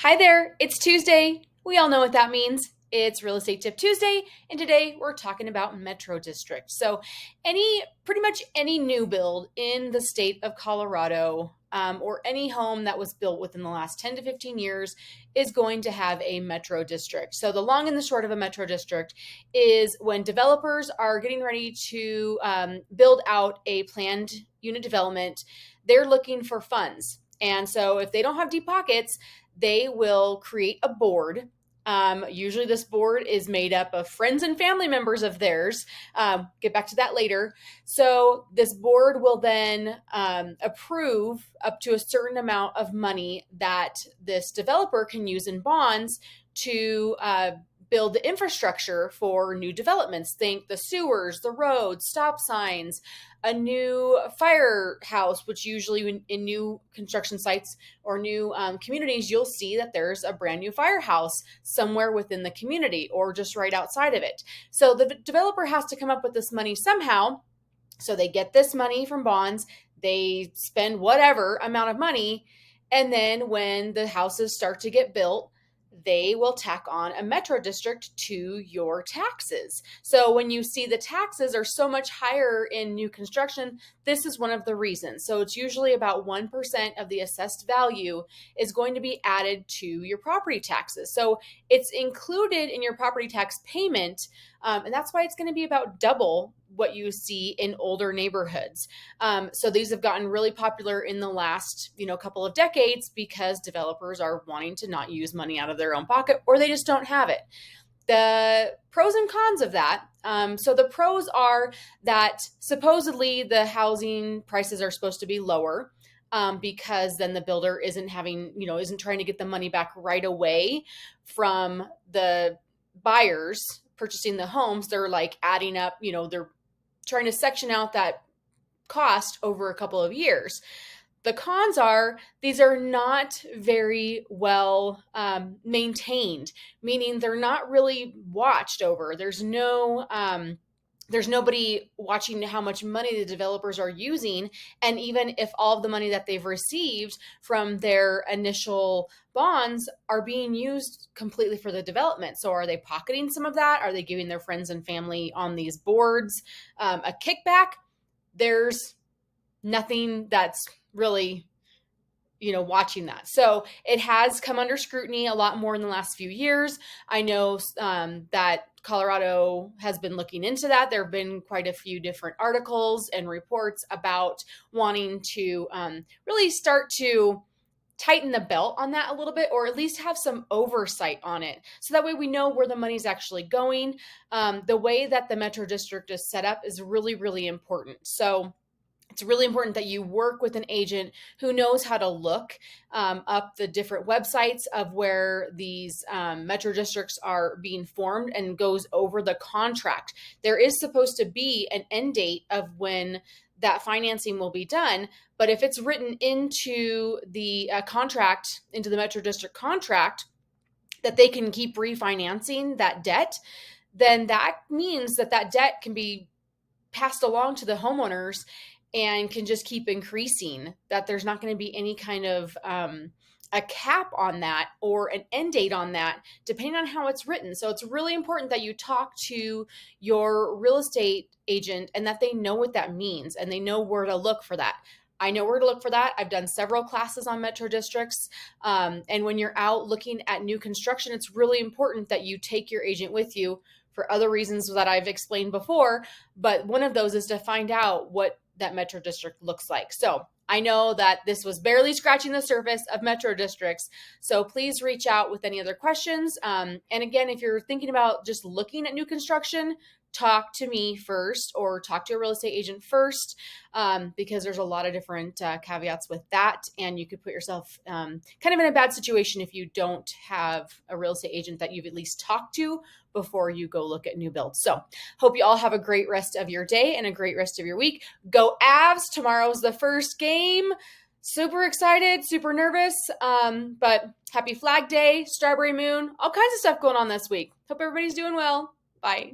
Hi there, it's Tuesday. We all know what that means. It's Real Estate Tip Tuesday, and today we're talking about Metro District. So, pretty much any new build in the state of Colorado, or any home that was built within the last 10 to 15 years is going to have a Metro District. So, the long and the short of a Metro District is when developers are getting ready to build out a planned unit development, they're looking for funds. And so, if they don't have deep pockets, they will create a board. Usually, this board is made up of friends and family members of theirs. Get back to that later. So, this board will then approve up to a certain amount of money that this developer can use in bonds to build the infrastructure for new developments. Think the sewers, the roads, stop signs, a new firehouse, which usually in new construction sites or new communities, you'll see that there's a brand new firehouse somewhere within the community or just right outside of it. So the developer has to come up with this money somehow. So they get this money from bonds, they spend whatever amount of money, and then when the houses start to get built, they will tack on a metro district to your taxes. So when you see the taxes are so much higher in new construction, this is one of the reasons. So it's usually about 1% of the assessed value is going to be added to your property taxes. So it's included in your property tax payment, and that's why it's going to be about double what you see in older neighborhoods. So these have gotten really popular in the last, couple of decades because developers are wanting to not use money out of their own pocket, or they just don't have it. The pros and cons of that. So the pros are that supposedly the housing prices are supposed to be lower. Because then the builder isn't trying to get the money back right away from the buyers purchasing the homes. They're like adding up, they're trying to section out that cost over a couple of years. The cons are these are not very well maintained, meaning they're not really watched over. There's nobody watching how much money the developers are using. And even if all of the money that they've received from their initial bonds are being used completely for the development. So are they pocketing some of that? Are they giving their friends and family on these boards a kickback? There's nothing that's really watching that. So it has come under scrutiny a lot more in the last few years. I know that Colorado has been looking into that. There have been quite a few different articles and reports about wanting to really start to tighten the belt on that a little bit, or at least have some oversight on it. So that way we know where the money's actually going. The way that the Metro District is set up is really, really important. So it's really important that you work with an agent who knows how to look up the different websites of where these metro districts are being formed and goes over the contract. There is supposed to be an end date of when that financing will be done. But if it's written into the contract, into the metro district contract, that they can keep refinancing that debt, then that means that that debt can be passed along to the homeowners and can just keep increasing, that there's not going to be any kind of a cap on that or an end date on that, depending on how it's written. So it's really important that you talk to your real estate agent and that they know what that means and they know where to look for that. I know where to look for that. I've done several classes on metro districts. And when you're out looking at new construction, it's really important that you take your agent with you for other reasons that I've explained before. But one of those is to find out what that metro district looks like. So I know that this was barely scratching the surface of metro districts. So please reach out with any other questions. And again, if you're thinking about just looking at new construction, talk to me first or talk to a real estate agent first, because there's a lot of different caveats with that. And you could put yourself kind of in a bad situation if you don't have a real estate agent that you've at least talked to before you go look at new builds. So hope you all have a great rest of your day and a great rest of your week. Go Avs. Tomorrow's the first game. Super excited, super nervous, but happy Flag Day, Strawberry Moon, all kinds of stuff going on this week. Hope everybody's doing well. Bye.